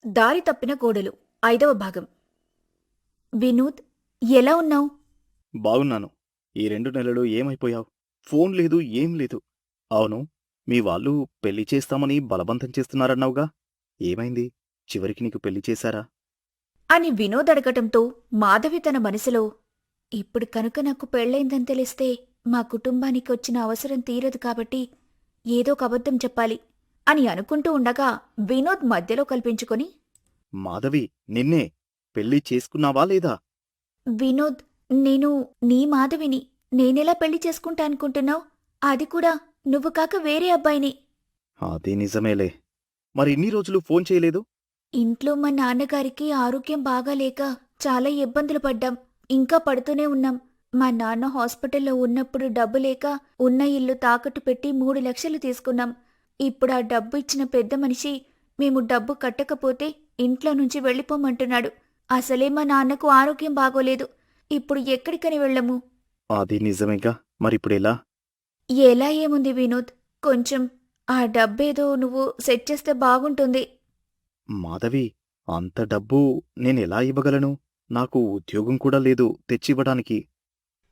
దారి తప్పిన కోడలు 5వ భాగం. వినోద్, ఎలా ఉన్నావు? బాగున్నాను. ఈ 2 నెలలు ఏమైపోయావ్? ఫోన్ లేదు, ఏం లేదు. అవును, మీ వాళ్ళు పెళ్లి చేస్తామని బలవంతం చేస్తున్నారన్నావుగా? ఏమైంది? చివరికి నీకు పెళ్లి చేశారా? అని వినోద్ అడగటంతో మాధవి తన మనసులో, ఇప్పుడు కనుక నాకు పెళ్ళైందని తెలిస్తే మా కుటుంబానికి వచ్చిన అవసరం తీరదు కాబట్టి ఏదో ఒక అబద్ధం చెప్పాలి అని అనుకుంటూ ఉండగా వినోద్ మధ్యలో కల్పించుకొని, మాధవి, నిన్నే. పెళ్లి చేసుకున్నావా లేదా? వినోద్, నేను నీ మాధవిని. నేనెలా పెళ్లి చేసుకుంటా అనుకుంటున్నావు? అది కూడా నువ్వు కాక వేరే అబ్బాయిని. అది నిజమేలే. మరి ఇన్ని రోజులు ఫోన్ చేయలేదు? ఇంట్లో మా నాన్నగారికి ఆరోగ్యం బాగాలేక చాలా ఇబ్బందులు పడ్డాం. ఇంకా పడుతూనే ఉన్నాం. మా నాన్న హాస్పిటల్లో ఉన్నప్పుడు డబ్బు లేక ఉన్న ఇల్లు తాకట్టు పెట్టి 3 లక్షలు తీసుకున్నాం. ఇప్పుడు ఆ డబ్బు ఇచ్చిన పెద్ద మనిషి మేము డబ్బు కట్టకపోతే ఇంట్లో నుంచి వెళ్ళిపోమంటున్నాడు. అసలే మా నాన్నకు ఆరోగ్యం బాగోలేదు. ఇప్పుడు ఎక్కడికని వెళ్ళము? అది నిజమేగా. మరిప్పుడెలా? ఎలా ఏముంది వినోద్, కొంచెం ఆ డబ్బేదో నువ్వు సెట్ చేస్తే బాగుంటుంది. మాధవి, అంత డబ్బు నేనెలా ఇవ్వగలను? నాకు ఉద్యోగం కూడా లేదు తెచ్చివ్వడానికి.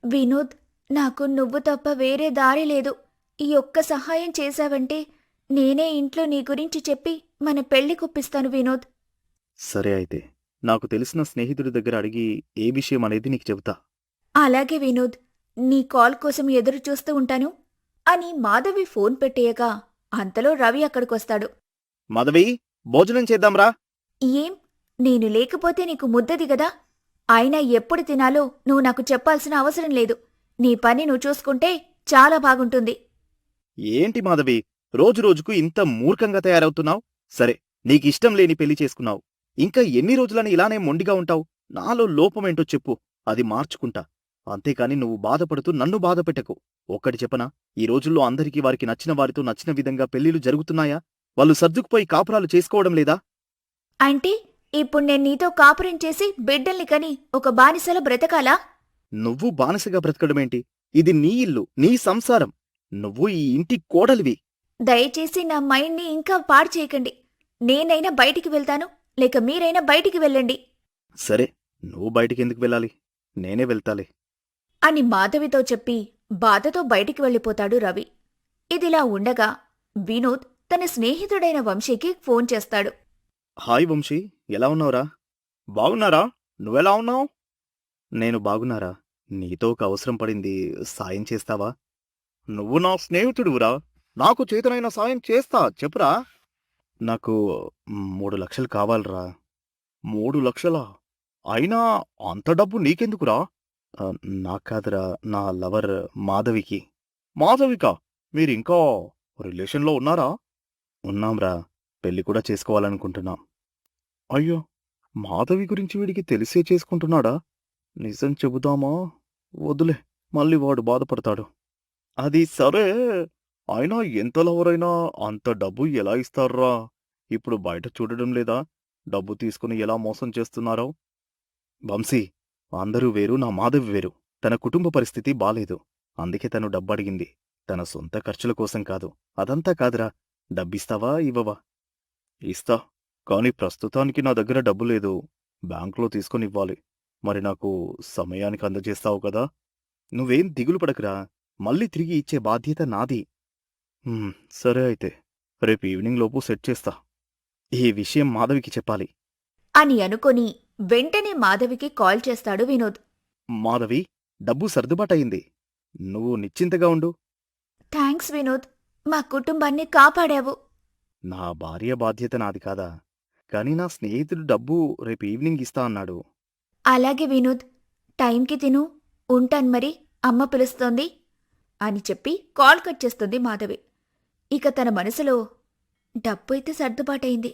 వినోద్, నాకు నువ్వు తప్ప వేరే దారి లేదు. ఈ ఒక్క సహాయం చేశావంటే నేనే ఇంట్లో నీ గురించి చెప్పి మన పెళ్లి కుప్పిస్తాను వినోద్. సరే అయితే, నాకు తెలిసిన స్నేహితుడి దగ్గర అడిగి ఏ విషయం అనేది నీకు చెబుతా. అలాగే వినోద్, నీ కాల్ కోసం ఎదురు చూస్తూ ఉంటాను అని మాధవి ఫోన్ పెట్టేయగా అంతలో రవి అక్కడికొస్తాడు. మాధవి, భోజనం చేద్దాంరా. ఏం, నేను లేకపోతే నీకు ముద్దది గదా? అయినా ఎప్పుడు తినాలో నువ్వు నాకు చెప్పాల్సిన అవసరం లేదు. నీ పని నువ్వు చూసుకుంటే చాలా బాగుంటుంది. ఏంటి మాధవి, రోజురోజుకు ఇంత మూర్ఖంగా తయారవుతున్నావు? సరే, నీకిష్టం లేని పెళ్లి చేసుకున్నావు. ఇంకా ఎన్ని రోజులని ఇలానే మొండిగా ఉంటావు? నాలో లోపమేంటో చెప్పు, అది మార్చుకుంటా. అంతేకాని నువ్వు బాధపడుతూ నన్ను బాధపెట్టకు. ఒక్కటి చెప్పనా, ఈ రోజుల్లో అందరికీ వారికి నచ్చిన వారితో నచ్చిన విధంగా పెళ్లిళ్లు జరుగుతున్నాయా? వాళ్ళు సర్దుకుపోయి కాపురాలు చేసుకోవడం లేదా? అంటే ఇప్పుడు నేను నీతో కాపురం చేసి బిడ్డల్ని కని ఒక బానిసల బ్రతకాలా? నువ్వు బానిసగా బ్రతకడమేంటి? ఇది నీ ఇల్లు, నీ సంసారం. నువ్వు ఈ ఇంటి కోడలివి. దయచేసి నా మైండ్ని ఇంకా పాడు చేయకండి. నేనైనా బయటికి వెళ్తాను, లేక మీరైనా బయటికి వెళ్ళండి సరే, నువ్వు బయటికెందుకు వెళ్ళాలి? నేనే వెళ్తాలే. అని మాధవితో చెప్పి బాధతో బయటికి వెళ్ళిపోతాడు రవి. ఇదిలా ఉండగా వినోద్ తన స్నేహితుడైన వంశీకి ఫోన్ చేస్తాడు. హాయ్ వంశీ, ఎలా ఉన్నావురా? బాగున్నారా? నువ్వెలా ఉన్నావు? నేను బాగున్నారా. నీతో ఒక అవసరం పడింది, సాయం చేస్తావా? నువ్వు నా స్నేహితుడురా, నాకు చేతనైన సాయం చేస్తా, చెప్పురా. నాకు 3 లక్షలు కావాలరా. 3 లక్షలా? అయినా అంత డబ్బు నీకెందుకురా? నాకాదురా, నా లవర్ మాధవికి. మాధవికా? మీరింకా రిలేషన్లో ఉన్నారా? ఉన్నాంరా, పెళ్లి కూడా చేసుకోవాలనుకుంటున్నాం. అయ్యో, మాధవి గురించి వీడికి తెలిసే చేసుకుంటున్నాడా? నిజం చెబుదామా? వదిలే, మళ్ళీ వాడు బాధపడతాడు. అది సరే, అయినా ఎంతలెవరైనా అంత డబ్బు ఎలా ఇస్తారా? ఇప్పుడు బయట చూడడం లేదా డబ్బు తీసుకుని ఎలా మోసం చేస్తున్నారో? వంశీ, అందరూ వేరు, నా మాధవి వేరు. తన కుటుంబ పరిస్థితి బాలేదు, అందుకే తను డబ్బడిగింది. తన సొంత ఖర్చుల కోసం కాదు. అదంతా కాదురా. డబ్బిస్తావా, ఇవ్వవా? ఇస్తా, కాని ప్రస్తుతానికి నా దగ్గర డబ్బు లేదు. బ్యాంకులో తీసుకునివ్వాలి. మరి నాకు సమయానికి అందజేస్తావు కదా? నువ్వేం దిగులు పడకురా, మళ్ళీ తిరిగి ఇచ్చే బాధ్యత నాది. సరే అయితే, రేపు ఈవినింగ్ లోపు సెట్ చేస్తా. ఈ విషయం మాధవికి చెప్పాలి అని అనుకొని వెంటనే మాధవికి కాల్ చేస్తాడు వినోద్. మాధవి, డబ్బు సర్దుబాటయింది. నువ్వు నిశ్చింతగా ఉండు. థ్యాంక్స్ వినోద్, మా కుటుంబాన్ని కాపాడావు. నా భార్య బాధ్యత నాది కాదా? కాని నా స్నేహితుడు డబ్బు రేపు ఈవినింగ్ ఇస్తా అన్నాడు. అలాగే వినోద్, టైంకి తిను. ఉంటాను మరి, అమ్మ పిలుస్తోంది అని చెప్పి కాల్ కట్ చేస్తుంది మాధవి. ఇక తన మనసులో, డబ్బు అయితే సర్దుబాటైంది,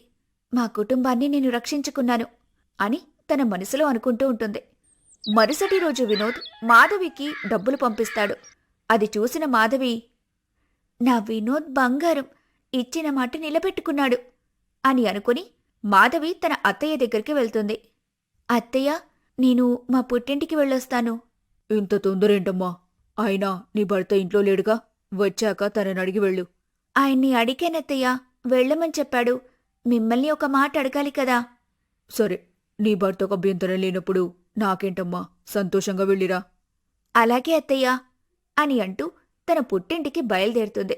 మా కుటుంబాన్ని నేను రక్షించుకున్నాను అని తన మనసులో అనుకుంటూ ఉంటుంది. మరుసటి రోజు వినోద్ మాధవికి డబ్బులు పంపిస్తాడు. అది చూసిన మాధవి, నా వినోద్ బంగారం, ఇచ్చిన మాట నిలబెట్టుకున్నాడు అని అనుకుని మాధవి తన అత్తయ్య దగ్గరికి వెళ్తుంది. అత్తయ్య, నేను మా పుట్టింటికి వెళ్ళొస్తాను. ఇంత తొందరేంటమ్మా? అయినా నీ భర్త ఇంట్లో లేడుగా, వచ్చాక తనని అడిగి వెళ్ళు. ఆయన్ని అడిగానత్తయ్య, వెళ్ళమని చెప్పాడు. మిమ్మల్ని ఒక మాట అడగాలి కదా. సరే, నీ భర్తకు అభ్యంతరం లేనప్పుడు నాకేంటమ్మా, సంతోషంగా వెళ్ళిరా. అలాగే అత్తయ్యా అని అంటూ తన పుట్టింటికి బయలుదేరుతుంది.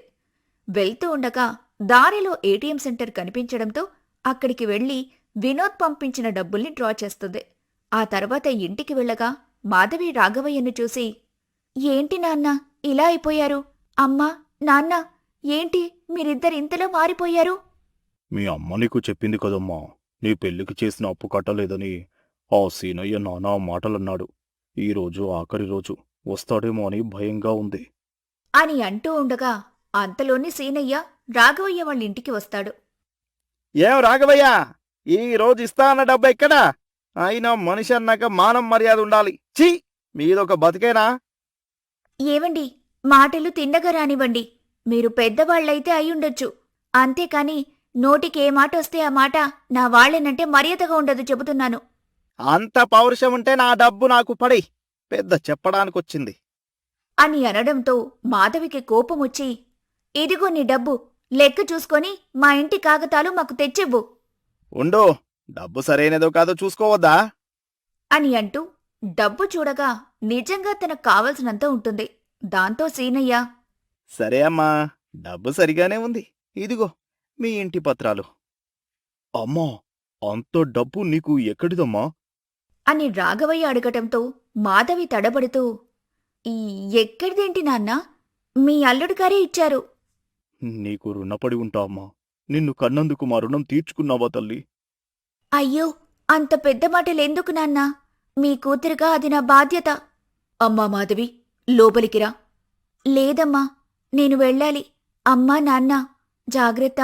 వెళ్తూ ఉండగా దారిలో ఏటీఎం సెంటర్ కనిపించడంతో అక్కడికి వెళ్లి వినోద్ పంపించిన డబ్బుల్ని డ్రా చేస్తుంది. ఆ తర్వాత ఇంటికి వెళ్ళగా మాధవి రాఘవయ్యను చూసి, ఏంటి నాన్న ఇలా అయిపోయారు? అమ్మా, నాన్న, ఏంటి మీరిద్దరింతలో మారిపోయారు? మీ అమ్మ నీకు చెప్పింది కదమ్మా, నీ పెళ్లికి చేసిన అప్పు కట్టలేదని. ఆ సీనయ్య నానా మాటలన్నాడు. ఈరోజు ఆఖరి రోజు, వస్తాడేమో అని భయంగా ఉంది. అని అంటూ ఉండగా అంతలోని సీనయ్య రాఘవయ్య వాళ్ళింటికి వస్తాడు. ఏం రాఘవయ్య, ఈ రోజు ఇస్తా అన్న డబ్బు ఎక్కడా? అయినా మనిషి అన్నాక మానం మర్యాద ఉండాలి. ఛీ, మీదొక బతికేనా? ఏవండి, మాటలు తిన్నగా రానివ్వండి. మీరు పెద్దవాళ్లైతే అయ్యుండొచ్చు. అంతేకాని నోటికి ఏ మాట వస్తే ఆ మాట నా వాళ్ళేనంటే మర్యాదగా ఉండదు చెబుతున్నాను. అంత పౌరుషం ఉంటే నా డబ్బు నాకు పడి, పెద్ద చెప్పడానికొచ్చింది అని అనడంతో మాధవికి కోపమొచ్చి, ఇదిగో నీ డబ్బు, లెక్క చూసుకొని మా ఇంటి కాగతాలు మాకు తెచ్చివ్వు ఉండు, డబ్బు సరైనదో కాదో చూసుకోవద్దా? అని అంటూ డబ్బు చూడగా నిజంగా తనకు కావలసినంత ఉంటుంది. దాంతో సీనయ్య, సరే అమ్మా, డబ్బు సరిగానే ఉంది. ఇదిగో మీ ఇంటి పత్రాలు. అమ్మా, అంత డబ్బు నీకు ఎక్కడిదమ్మా? అని రాఘవయ్య అడగటంతో మాధవి తడబడుతూ, ఈ ఎక్కడిదేంటి నాన్నా, మీ అల్లుడుగారే ఇచ్చారు. నీకు రుణపడి ఉంటా అమ్మా. నిన్ను కన్నందుకు మా రుణం తీర్చుకున్నావా తల్లి? అయ్యో, అంత పెద్ద మాటలెందుకు నాన్నా? మీ కూతురుగా అది నా బాధ్యత. అమ్మా మాధవి, లోపలికిరా. లేదమ్మా, నేను వెళ్ళాలి. అమ్మా, నాన్న, జాగ్రత్త,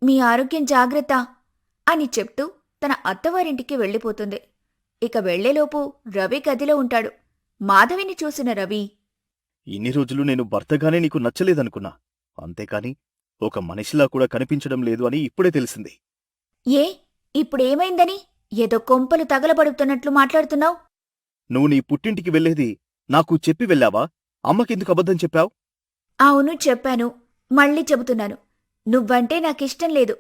మీ ఆరోగ్యం జాగ్రత్త అని చెప్తూ తన అత్తవారింటికి వెళ్ళిపోతుంది. ఇక వెళ్లేలోపు రవి గదిలో ఉంటాడు. మాధవిని చూసిన రవి, ఇన్ని రోజులు నేను భర్తగానే నీకు నచ్చలేదనుకున్నా. అంతేకాని ఒక మనిషిలా కూడా కనిపించడం లేదు అని ఇప్పుడే తెలిసింది. ఏ ఇప్పుడేమైందని ఏదో కొంపలు తగలబడుతున్నట్లు మాట్లాడుతున్నావు? నువ్వు నీ పుట్టింటికి వెళ్లేది నాకు చెప్పి వెళ్ళావా? అమ్మకెందుకు అబద్ధం చెప్పావు? అవును, చెప్పాను. మళ్ళీ చెబుతున్నాను, నువ్వంటే నాకిష్టం లేదు.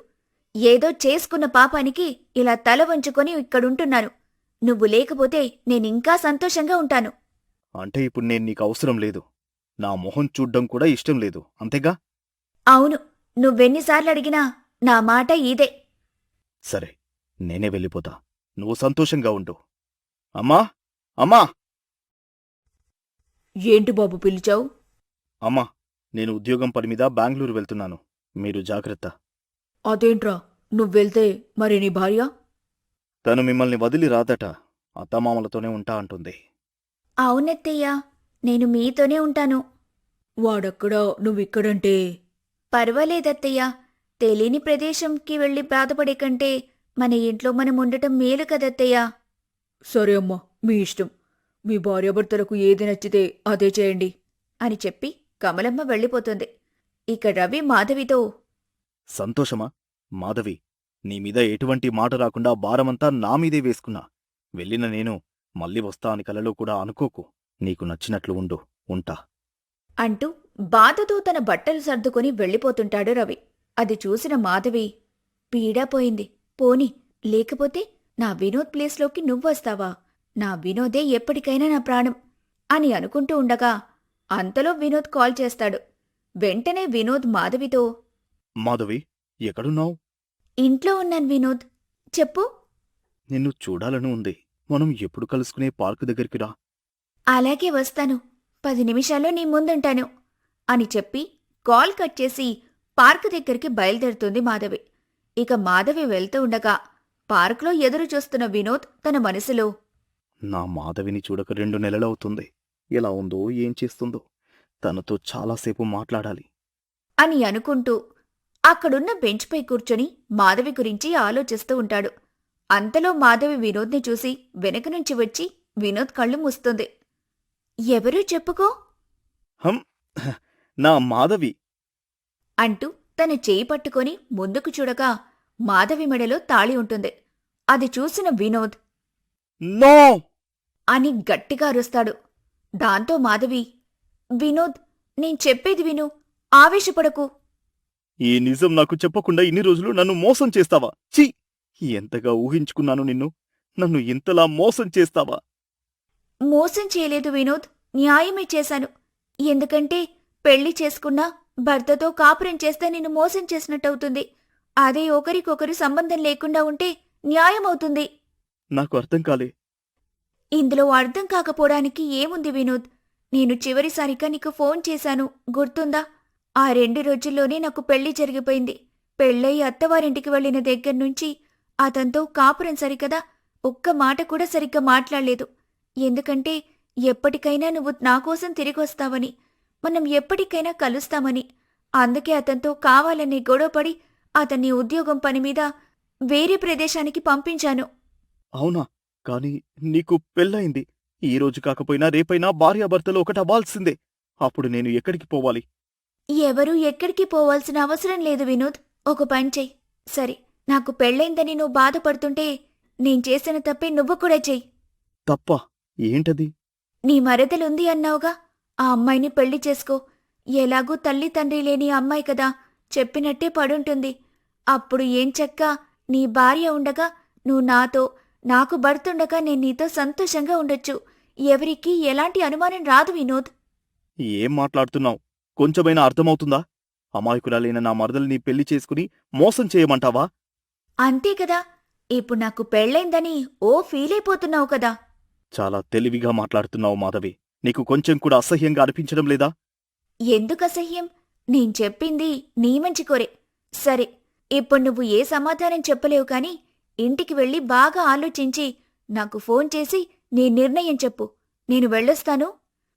ఏదో చేసుకున్న పాపానికి ఇలా తల వంచుకొని ఇక్కడుంటున్నాను. నువ్వు లేకపోతే నేనింకా సంతోషంగా ఉంటాను. అంటే ఇప్పుడు నేను నీకు అవసరం లేదు, నా మొహం చూడ్డం కూడా ఇష్టం లేదు, అంతేగా? అవును, నువ్వెన్నిసార్లడిగినా నా మాట ఇదే. సరే, నేనే వెళ్ళిపోతా. నువ్వు సంతోషంగా ఉండు. అమ్మా, అమ్మా, ఏంటి బాబు పిలిచావు? అమ్మా, నేను ఉద్యోగం పని మీద బెంగళూరు వెళ్తున్నాను. మీరు జాగ్రత్త. అదేంట్రా, నువ్వెళ్తే మరి నీ భార్య? తను మిమ్మల్ని వదిలి రాదట. అత్తమామలతోనే ఉంటా అంటుంది. అవునత్తయ్యా, నేను మీతోనే ఉంటాను. వాడక్కడా, నువ్విక్కడంటే? పర్వాలేదత్తయ్యా, తెలియని ప్రదేశంకి వెళ్లి బాధపడే కంటే మన ఇంట్లో మనం ఉండటం మేలు కదత్తయ్యా. సరే అమ్మా, మీ ఇష్టం. మీ భార్యాభర్తలకు ఏది నచ్చితే అదే చేయండి అని చెప్పి కమలమ్మ వెళ్ళిపోతుంది. ఇక రవి మాధవితో, సంతోషమా మాధవి? నీమీద ఎటువంటి మాట రాకుండా భారమంతా నామీదే వేసుకున్నా. వెళ్ళిన నేను మళ్ళీ వస్తా అని కలలో కూడా అనుకోకు. నీకు నచ్చినట్లు ఉండు, ఉంటా అంటూ బాధతో తన బట్టలు సర్దుకొని వెళ్ళిపోతుంటాడు రవి. అది చూసిన మాధవి, పీడా పోయింది, పోని, లేకపోతే నా వినోద్ ప్లేస్లోకి నువ్వొస్తావా? నా వినోదే ఎప్పటికైనా నా ప్రాణం అని అనుకుంటూ ఉండగా అంతలో వినోద్ కాల్ చేస్తాడు. వెంటనే వినోద్ మాధవితో, మాధవి, ఎక్కడున్నావు? ఇంట్లో ఉన్నాను వినోద్, చెప్పు. నిన్ను చూడాలని ఉంది. మనం ఎప్పుడు కలుసుకునే పార్కు దగ్గరికి రా. అలాగే వస్తాను, 10 నిమిషాల్లో నీ ముందుంటాను అని చెప్పి కాల్ కట్ చేసి పార్కు దగ్గరికి బయలుదేరుతుంది మాధవి. ఇక మాధవి వెళ్తూ ఉండగా పార్కులో ఎదురు చూస్తున్న వినోద్ తన మనసులో, నా మాధవిని చూడక 2 నెలలవుతుంది. ఎలా ఉందో, ఏం చేస్తుందో, తనతో చాలాసేపు మాట్లాడాలి అని అనుకుంటూ అక్కడున్న బెంచ్పై కూర్చొని మాధవి గురించి ఆలోచిస్తూ ఉంటాడు. అంతలో మాధవి వినోద్ని చూసి వెనక నుంచి వచ్చి వినోద్ కళ్ళు మూస్తుంది. ఎవరూ చెప్పుకో హం, నా మాధవి అంటూ తన చేయి పట్టుకొని ముందుకు చూడగా మాధవి మెడలో తాళి ఉంటుంది. అది చూసిన వినోద్ నో అని గట్టిగా అరుస్తాడు. దాంతో మాధవి, వినోద్, నేను చెప్పేది విను, ఆవేశపడకు. ఈ నిజం నాకు చెప్పకుండా ఇన్ని రోజులు నన్ను మోసం చేస్తావా? ఛీ! ఎంతగా ఊహించుకున్నాను నిన్ను. నన్ను ఇంతలా మోసం చేస్తావా? మోసం చేయలేదు వినోద్, న్యాయమే చేశాను. ఎందుకంటే పెళ్లి చేసుకున్నా భర్తతో కాపురం చేస్తే నిన్ను మోసం చేసినట్టవుతుంది. అదే ఒకరికొకరు సంబంధం లేకుండా ఉంటే న్యాయమవుతుంది. నాకు అర్థం కాలే. ఇందులో అర్థం కాకపోవడానికి ఏముంది వినోద్? నేను చివరిసారిగా నీకు ఫోన్ చేశాను, గుర్తుందా? ఆ 2 రోజుల్లోనే నాకు పెళ్లి జరిగిపోయింది. పెళ్ళయి అత్తవారింటికి వెళ్లిన దగ్గర్నుంచి అతనితో కాపురం సరికదా ఒక్క మాట కూడా సరిగ్గా మాట్లాడలేదు. ఎందుకంటే ఎప్పటికైనా నువ్వు నాకోసం తిరిగొస్తావని, మనం ఎప్పటికైనా కలుస్తామని. అందుకే అతనితో కావాలని గొడవపడి అతన్ని ఉద్యోగం పనిమీద వేరే ప్రదేశానికి పంపించాను. అవునా? కాని నీకు పెళ్ళయింది. ఈ రోజు కాకపోయినా రేపైనా భార్యాభర్తలు ఒకటవ్వాల్సిందే. అప్పుడు నేను ఎక్కడికి పోవాలి? ఎవరూ ఎక్కడికి పోవాల్సిన అవసరం లేదు వినోద్. ఒక పని చెయ్యి. సరే, నాకు పెళ్ళైందని నువ్వు బాధపడుతుంటే నేను చేసిన తప్పే నువ్వు కూడా చెయ్యి. తప్పా? ఏంటది? నీ మరదలుంది అన్నావుగా, ఆ అమ్మాయిని పెళ్లి చేసుకో. ఎలాగూ తల్లి తండ్రి లేని అమ్మాయి కదా, చెప్పినట్టే పడుంటుంది. అప్పుడు ఏంచక్కా నీ భార్య ఉండగా నువ్వు నాతో, నాకు భర్తుండగా నేను నీతో సంతోషంగా ఉండొచ్చు. ఎవరికీ ఎలాంటి అనుమానం రాదు వినోద్. ఏం మాట్లాడుతున్నావు? కొంచెమైనా అర్థమవుతుందా? అమాయకురాలైన నా మరదల్ని పెళ్లి చేసుకుని మోసం చేయమంటావా? అంతే కదా, ఇప్పుడు నాకు పెళ్ళైందని ఓ ఫీలైపోతున్నావు కదా. చాలా తెలివిగా మాట్లాడుతున్నావు మాధవి. నీకు కొంచెం కూడా అసహ్యంగా అనిపించడం లేదా? ఎందుకు అసహ్యం? నేను చెప్పింది నీ మంచి కోరే. సరే, ఇప్పుడు నువ్వు ఏ సమాధానం చెప్పలేవు కాని ఇంటికి వెళ్ళి బాగా ఆలోచించి నాకు ఫోన్ చేసి నీ నిర్ణయం చెప్పు. నేను వెళ్ళొస్తాను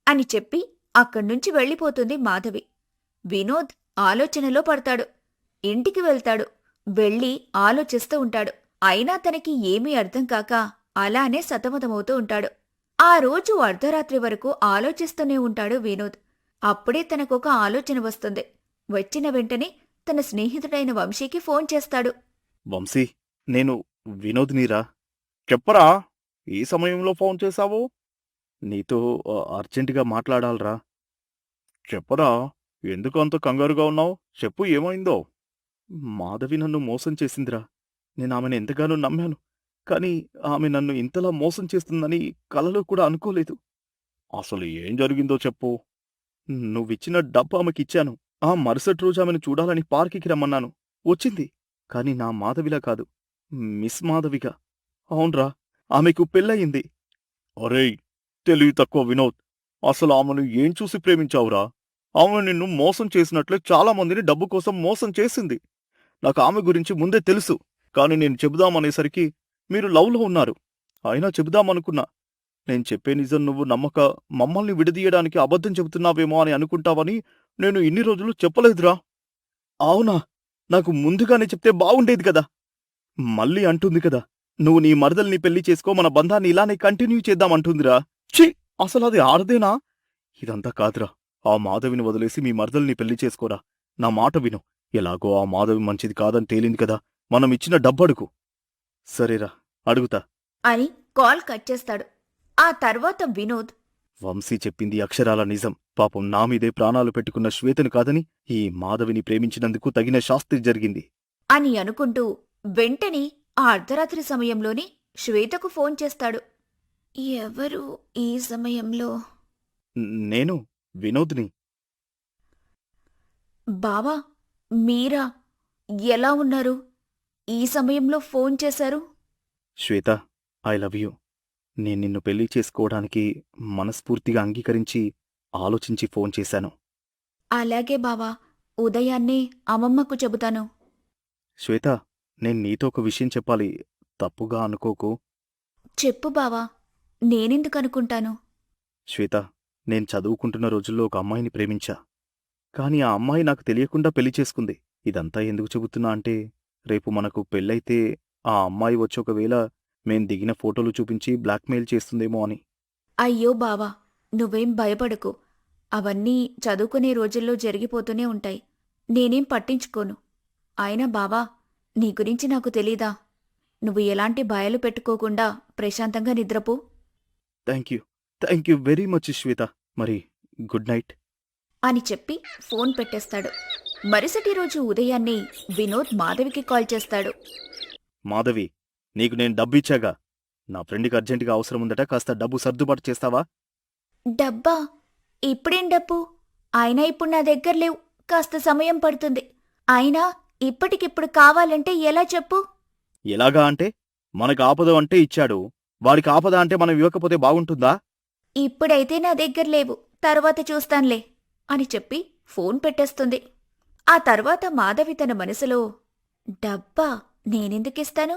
అని చెప్పి అక్కడ్నుంచి వెళ్ళిపోతుంది మాధవి. వినోద్ ఆలోచనలో పడతాడు. ఇంటికి వెళ్తాడు. వెళ్ళి ఆలోచిస్తూ ఉంటాడు. అయినా తనకి ఏమీ అర్థం కాక అలానే సతమతమవుతూ ఉంటాడు. ఆ రోజు అర్ధరాత్రి వరకు ఆలోచిస్తూనే ఉంటాడు వినోద్. అప్పుడే తనకొక ఆలోచన వస్తుంది. వచ్చిన వెంటనే తన స్నేహితుడైన వంశీకి ఫోన్ చేస్తాడు. వంశీ, నేను వినోద్నిరా. చెప్పరా, ఈ సమయంలో ఫోన్ చేశావు? నీతో అర్జెంటుగా మాట్లాడాలరా. చెప్పరా, ఎందుకు అంత కంగారుగా ఉన్నావు? చెప్పు, ఏమైందో? మాధవి నన్ను మోసం చేసిందిరా. నేను ఆమెను ఎంతగానో నమ్మాను. కాని ఆమె నన్ను ఇంతలా మోసం చేస్తుందని కలలో కూడా అనుకోలేదు. అసలు ఏం జరిగిందో చెప్పు. నువ్విచ్చిన డబ్బు ఆమెకిచ్చాను. ఆ మరుసటి రోజు ఆమెను చూడాలని పార్కికి రమ్మన్నాను. వచ్చింది. కాని నా మాధవిలా కాదు, మిస్ మాధవిగా. అవునరా, ఆమెకు పెళ్ళయింది. అరేయ్, తెలివి తక్కువ వినోద్. అసలు ఆమెను ఏం చూసి ప్రేమించావురా? ఆమె నిన్ను మోసం చేసినట్లే చాలామందిని డబ్బు కోసం మోసం చేసింది. నాకు ఆమె గురించి ముందే తెలుసు. కాని నేను చెబుదామనేసరికి మీరు లవ్లో ఉన్నారు. అయినా చెబుదామనుకున్నా. నేను చెప్పే నిజం నువ్వు నమ్మక మమ్మల్ని విడదీయడానికి అబద్ధం చెబుతున్నావేమో అని అనుకుంటావని నేను ఇన్ని రోజులు చెప్పలేదురా. అవునా? నాకు ముందుగానే చెప్తే బావుండేది కదా. మళ్ళీ అంటుంది కదా, నువ్వు నీ మరదల్ని పెళ్లి చేసుకో, మన బంధాన్ని ఇలానే కంటిన్యూ చేద్దామంటుందిరా. ఛీ, అసలది ఆడదేనా? ఇదంతా కాదురా. ఆ మాధవిని వదిలేసి మీ మరదల్ని పెళ్లి చేసుకోరా. నా మాట విను. ఎలాగో ఆ మాధవి మంచిది కాదని తేలింది కదా, మనం ఇచ్చిన డబ్బడుగు. సరేరా, అడుగుతా అని కాల్ కట్ చేస్తాడు. ఆ తర్వాత వినోద్ వంశీ చెప్పింది అక్షరాల నిజం. పాపం నా మీదే ప్రాణాలు పెట్టుకున్న శ్వేతను కాదని ఈ మాధవిని ప్రేమించినందుకు తగిన శాస్తి జరిగింది అని అనుకుంటూ వెంటనే ఆ అర్ధరాత్రి సమయంలోనే శ్వేతకు ఫోన్ చేస్తాడు. ఎవరు ఈ సమయంలో? నేను వినోద్ని. బావా, మీరా? ఎలా ఉన్నారు? ఈ సమయంలో ఫోన్ చేశారు? శ్వేత, ఐ లవ్ యూ. నేను నిన్ను పెళ్లి చేసుకోవడానికి మనస్ఫూర్తిగా అంగీకరించి ఆలోచించి ఫోన్ చేశాను. అలాగే బావా, ఉదయాన్నే అమ్మమ్మకు చెబుతాను. శ్వేత, నేను నీతో ఒక విషయం చెప్పాలి. తప్పుగా అనుకోకు. చెప్పు బావా, నేనెందుకనుకుంటాను? శ్వేత, నేను చదువుకుంటున్న రోజుల్లో ఒక అమ్మాయిని ప్రేమించా. కాని ఆ అమ్మాయి నాకు తెలియకుండా పెళ్లి చేసుకుంది. ఇదంతా ఎందుకు చెబుతున్నా అంటే, రేపు మనకు పెళ్ళైతే ఆ అమ్మాయి వచ్చి ఒకవేళ మేం దిగిన ఫోటోలు చూపించి బ్లాక్మెయిల్ చేస్తుందేమో అని. అయ్యో బావా, నువ్వేం భయపడకు. అవన్నీ చదువుకునే రోజుల్లో జరిగిపోతూనే ఉంటాయి. నేనేం పట్టించుకోను. అయినా బావా, నీ గురించి నాకు తెలీదా? నువ్వు ఎలాంటి భయాలు పెట్టుకోకుండా ప్రశాంతంగా నిద్రపో. థ్యాంక్ యూ వెరీ మచ్ శ్వేత. మరి గుడ్ నైట్ అని చెప్పి ఫోన్ పెట్టేస్తాడు. మరుసటి రోజు ఉదయాన్నే వినోద్ మాధవికి కాల్ చేస్తాడు. మాధవి, నీకు నేను డబ్బు ఇచ్చాగా. నా ఫ్రెండ్కి అర్జెంటుగా అవసరం ఉందట, కాస్త డబ్బు సర్దుబాటు చేస్తావా? డబ్బా? ఇప్పుడేం డబ్బు? అయినా ఇప్పుడు నా దగ్గర లేవు. కాస్త సమయం పడుతుంది. అయినా ఇప్పటికిప్పుడు కావాలంటే ఎలా చెప్పు? ఎలాగా అంటే, మనకు ఆపద అంటే ఇచ్చాడు, వాడికి ఆపద అంటే మనం ఇవ్వకపోతే బాగుంటుందా? ఇప్పుడైతే నా దగ్గర లేవు, తర్వాత చూస్తాన్లే అని చెప్పి ఫోన్ పెట్టేస్తుంది. ఆ తర్వాత మాధవి తన మనసులో, డబ్బా నేనెందుకిస్తాను?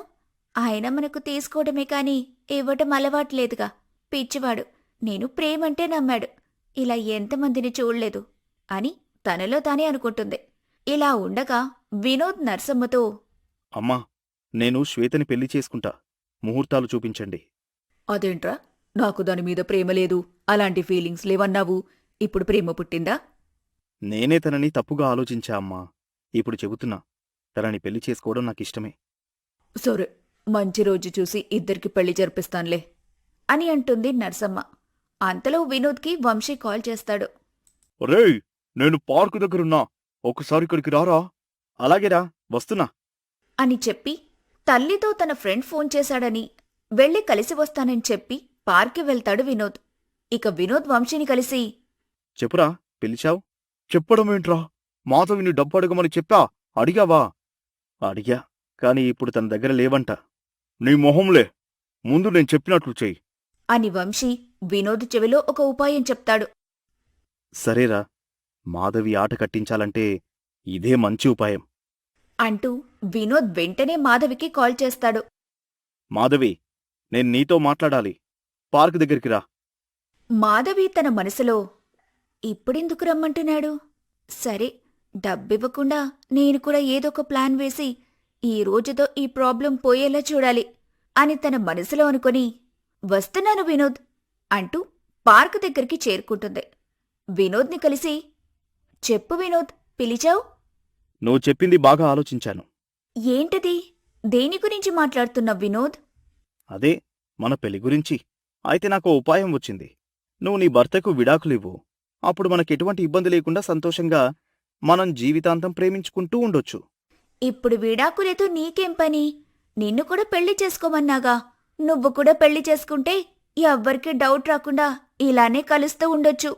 ఆయన మనకు తీసుకోవడమే కాని ఇవ్వటం అలవాట్లేదుగా. పిచ్చివాడు. నేను ప్రేమంటే నమ్మాడు. ఇలా ఎంతమందిని చూడలేదు అని తనలో తానే అనుకుంటుంది. ఇలా ఉండగా వినోద్ నర్సమ్మతో, అమ్మా, నేను శ్వేతని పెళ్లి చేసుకుంటా, ముహూర్తాలు చూపించండి. అదేంట్రా, నాకు దానిమీద ప్రేమ లేదు, అలాంటి ఫీలింగ్స్ లేవన్నావు. ఇప్పుడు ప్రేమ పుట్టిందా? నేనే తనని తప్పుగా ఆలోచించా అమ్మా. ఇప్పుడు చెబుతున్నా, తనని పెళ్లి చేసుకోవడం నాకిష్టమే. సరే, మంచి రోజు చూసి ఇద్దరికి పెళ్లి జరిపిస్తాన్లే అని అంటుంది నర్సమ్మ. అంతలో వినోద్కి వంశీ కాల్ చేస్తాడు. రేయ్, నేను పార్కు దగ్గరున్నా, ఒకసారి ఇక్కడికి రారా? అలాగేరా, వస్తున్నా అని చెప్పి తల్లితో తన ఫ్రెండ్ ఫోన్ చేశాడని, వెళ్ళి కలిసి వస్తానని చెప్పి పార్క్కి వెళ్తాడు వినోద్. ఇక వినోద్ వంశీని కలిసి, చెప్పురా, పిలిచావు? చెప్పడమేంట్రా? మాధవిని డబ్బు అడగమని చెప్పా, అడిగావా? అడిగా, కాని ఇప్పుడు తన దగ్గర లేవంట. నీ మొహంలే, ముందు నేను చెప్పినట్లు చెయ్యి అని వంశీ వినోద్ చెవిలో ఒక ఉపాయం చెప్తాడు. సరేరా, మాధవి ఆట కట్టించాలంటే ఇదే మంచి ఉపాయం అంటూ వినోద్ వెంటనే మాధవికి కాల్ చేస్తాడు. మాధవి, నేను నీతో మాట్లాడాలి, పార్క్ దగ్గరికి రా. మాధవి తన మనసులో, ఇప్పుడెందుకు రమ్మంటున్నాడు? సరే, డబ్బివ్వకుండా నేను కూడా ఏదొక ప్లాన్ వేసి ఈ రోజుతో ఈ ప్రాబ్లం పోయేలా చూడాలి అని తన మనసులో అనుకొని, వస్తున్నాను వినోద్ అంటూ పార్క్ దగ్గరికి చేరుకుంటుంది. వినోద్ని కలిసి, చెప్పు వినోద్, పిలిచావు? నువ్వు చెప్పింది బాగా ఆలోచించాను. ఏంటది? దేని గురించి మాట్లాడుతున్నావు వినోద్? అదే, మన పెళ్లి గురించి. అయితే నాకు ఓ ఉపాయం వచ్చింది. నువ్వు నీ భర్తకు విడాకులివ్వు. అప్పుడు మనకెటువంటి ఇబ్బంది లేకుండా సంతోషంగా మనం జీవితాంతం ప్రేమించుకుంటూ ఉండొచ్చు. ఇప్పుడు విడాకులతో నీకేం పని? నిన్ను కూడా పెళ్లి చేసుకోమన్నాగా. నువ్వు కూడా పెళ్లి చేసుకుంటే ఎవ్వరికీ డౌట్ రాకుండా ఇలానే కలుస్తూ ఉండొచ్చు.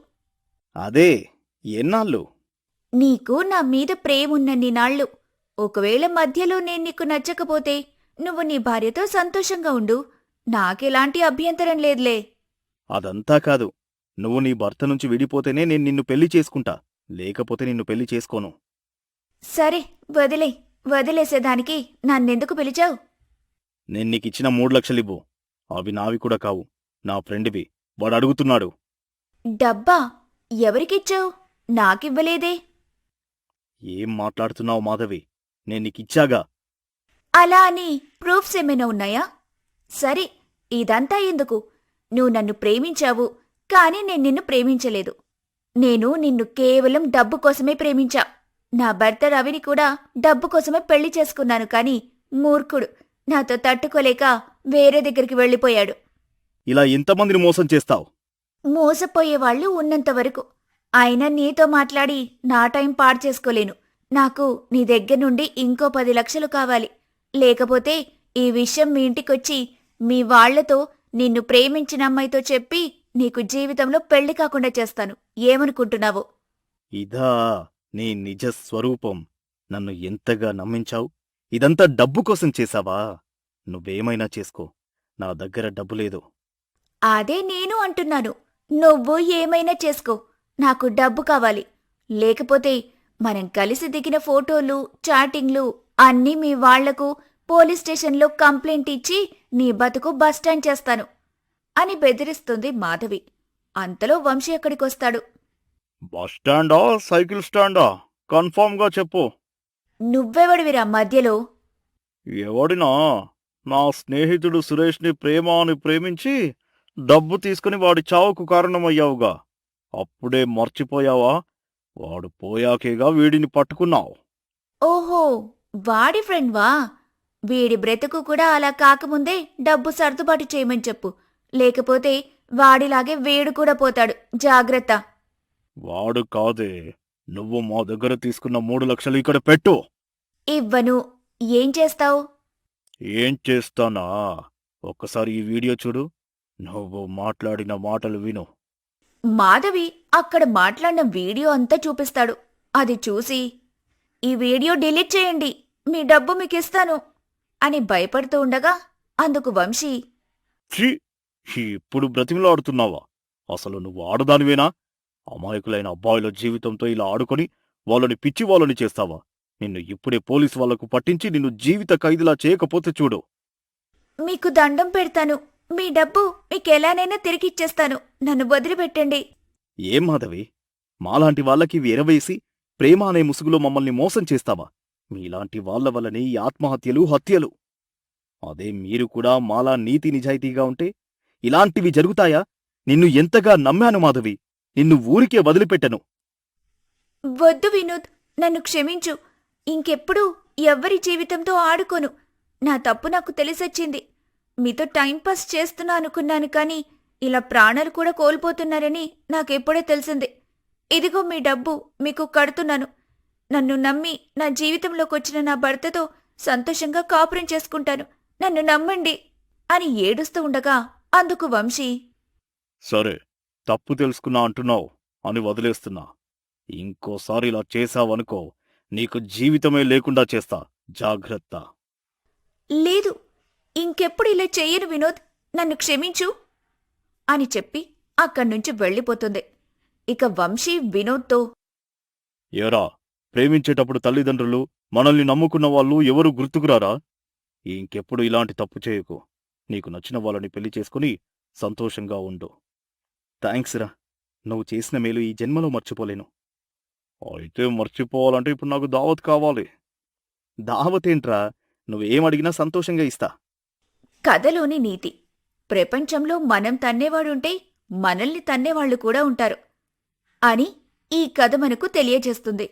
అదే, ఎన్నాళ్ళు? నీకు నా మీద ప్రేమున్నన్ని నాళ్ళు. ఒకవేళ మధ్యలో నేను నీకు నచ్చకపోతే నువ్వు నీ భార్యతో సంతోషంగా ఉండు. నాకెలాంటి అభ్యంతరం లేదులే. అదంతా కాదు, నువ్వు నీ భర్త నుంచి విడిపోతేనే నేను నిన్ను పెళ్లి చేసుకుంటా, లేకపోతే నిన్ను పెళ్లి చేసుకోను. సరే, వదిలేసేదానికి నన్నెందుకు పిలిచావు? నేను నీకిచ్చిన 3 లక్షలివ్వు. అవి నావి కూడా కావు, నా ఫ్రెండ్వి. వాడు అడుగుతున్నాడు. డబ్బా? ఎవరికిచ్చావు? నాకివ్వలేదే. ఏం మాట్లాడుతున్నావు మాధవి? నేను నీకిచ్చాగా. అలా అని ప్రూఫ్స్ ఏమైనా ఉన్నాయా? సరే, ఇదంతా ఎందుకు? నువ్వు నన్ను ప్రేమించావు, కాని నేను నిన్ను ప్రేమించలేదు. నేను నిన్ను కేవలం డబ్బు కోసమే ప్రేమించా. నా భర్త రవిని కూడా డబ్బు కోసమే పెళ్లి చేసుకున్నాను, కాని మూర్ఖుడు నాతో తట్టుకోలేక వేరే దగ్గరికి వెళ్ళిపోయాడు. ఇలా ఎంతమందిని మోసం చేస్తావు? మోసపోయేవాళ్లు ఉన్నంతవరకు. అయినా నీతో మాట్లాడి నా టైం పాడు చేసుకోలేను. నాకు నీ దగ్గర నుండి ఇంకో 10 లక్షలు కావాలి. లేకపోతే ఈ విషయం మీ ఇంటికొచ్చి మీ వాళ్లతో, నిన్ను ప్రేమించిన అమ్మాయితో చెప్పి నీకు జీవితంలో పెళ్లి కాకుండా చేస్తాను. ఏమనుకుంటున్నావు? ఇదా నీ నిజ స్వరూపం? నన్ను ఎంతగా నమ్మించావు? ఇదంతా డబ్బు కోసం చేశావా? నువ్వేమైనా చేసుకో, నా దగ్గర డబ్బు లేదు. అదే నేను అంటున్నాను. నువ్వు ఏమైనా చేసుకో, నాకు డబ్బు కావాలి. లేకపోతే మనం కలిసి దిగిన ఫోటోలు, చాటింగ్లు అన్నీ మీ వాళ్లకు పోలీస్ స్టేషన్లో కంప్లైంట్ ఇచ్చి నీ బతుకు బస్టాండ్ చేస్తాను అని బెదిరిస్తుంది మాధవి. అంతలో వంశీ అక్కడికొస్తాడు. బస్టాండా, సైకిల్ స్టాండా? కన్ఫర్మ్గా చెప్పు. నువ్వెవడివిరా మధ్యలో? ఎవడినా? నా స్నేహితుడు సురేష్ని ప్రేమ అని ప్రేమించి డబ్బు తీసుకుని వాడి చావుకు కారణమయ్యావుగా. అప్పుడే మర్చిపోయావా? వాడు పోయాకేగా వీడిని పట్టుకున్నావు. ఓహో, వాడి ఫ్రెండ్వా? వీడి బ్రతుకు కూడా అలా కాకముందే డబ్బు సర్దుబాటు చేయమని చెప్పు. లేకపోతే వాడిలాగే వేడు కూడా పోతాడు. జాగ్రత్త. వాడు కాదే, నువ్వు మా దగ్గర తీసుకున్న 3 లక్షలు ఇక్కడ పెట్టు. ఇవ్వను. ఏం చేస్తావు? ఏం చేస్తానా? ఒక్కసారి ఈ వీడియో చూడు. నువ్వు మాట్లాడిన మాటలు విను. మాధవి అక్కడ మాట్లాడిన వీడియో అంతా చూపిస్తాడు. అది చూసి, ఈ వీడియో డిలీట్ చేయండి, మీ డబ్బు మీకిస్తాను అని భయపడుతూ ఉండగా అందుకు వంశీ, ఛీ! ఇప్పుడు బ్రతిమలాడుతున్నావా? అసలు నువ్వు ఆడదానివేనా? అమాయకులైన అబ్బాయిల జీవితంతో ఇలా ఆడుకొని వాళ్ళని పిచ్చి వాళ్ళని చేస్తావా? నిన్ను ఇప్పుడే పోలీసు వాళ్లకు పట్టించి నిన్ను జీవిత ఖైదులా చేయకపోతే చూడు. మీకు దండం పెడతాను, మీ డబ్బు మీకెలానైనా తిరిగిచ్చేస్తాను, నన్ను వదిలిపెట్టండి. ఏం మాధవి, మాలాంటి వాళ్ళకి ఎరవేసి ప్రేమ అనే ముసుగులో మమ్మల్ని మోసం చేస్తావా? మీలాంటి వాళ్ల వల్లనే ఈ ఆత్మహత్యలు, హత్యలు. అదే మీరు కూడా మాలా నీతి నిజాయితీగా ఉంటే ఇలాంటివి జరుగుతాయా? నిన్ను ఎంతగా నమ్మాను మాధవి, నిన్ను ఊరికే వదిలిపెట్టను. వద్దు వినోద్, నన్ను క్షమించు. ఇంకెప్పుడూ ఎవ్వరి జీవితంతో ఆడుకోను. నా తప్పు నాకు తెలిసొచ్చింది. మీతో టైంపాస్ చేస్తున్నా అనుకున్నాను, కానీ ఇలా ప్రాణాలు కూడా కోల్పోతున్నారని నాకెప్పుడే తెలిసింది. ఇదిగో మీ డబ్బు మీకు కడుతున్నాను. నన్ను నమ్మి నా జీవితంలోకొచ్చిన నా భర్తతో సంతోషంగా కాపురం చేసుకుంటాను, నన్ను నమ్మండి అని ఏడుస్తూ ఉండగా అందుకు వంశీ, సరే, తప్పు తెలుసుకున్నా అంటున్నావు అని వదిలేస్తున్నా. ఇంకోసారి ఇలా చేశావనుకో, నీకు జీవితమే లేకుండా చేస్తా. జాగ్రత్త. లేదు, ఇంకెప్పుడు ఇలా చెయ్యను వినోద్, నన్ను క్షమించు అని చెప్పి అక్కడ్నుంచి వెళ్ళిపోతుంది. ఇక వంశీ వినోద్తో, ఏరా, ప్రేమించేటప్పుడు తల్లిదండ్రులు, మనల్ని నమ్ముకున్న వాళ్ళు ఎవరూ గుర్తుకురారా? ఇంకెప్పుడు ఇలాంటి తప్పు చేయకు. నీకు నచ్చిన వాళ్ళని పెళ్లి చేసుకుని సంతోషంగా ఉండు. థ్యాంక్స్ రా, నువ్వు చేసిన మేలు ఈ జన్మలో మర్చిపోలేను. అయితే మర్చిపోవాలంటే ఇప్పుడు నాకు దావత్ కావాలి. దావతేంట్రా, నువ్వేమడిగినా సంతోషంగా ఇస్తా. కథలోని నీతి: ప్రపంచంలో మనం తన్నేవాడుంటే మనల్ని తన్నేవాళ్లు కూడా ఉంటారు అని ఈ కథ మనకు తెలియజేస్తుంది.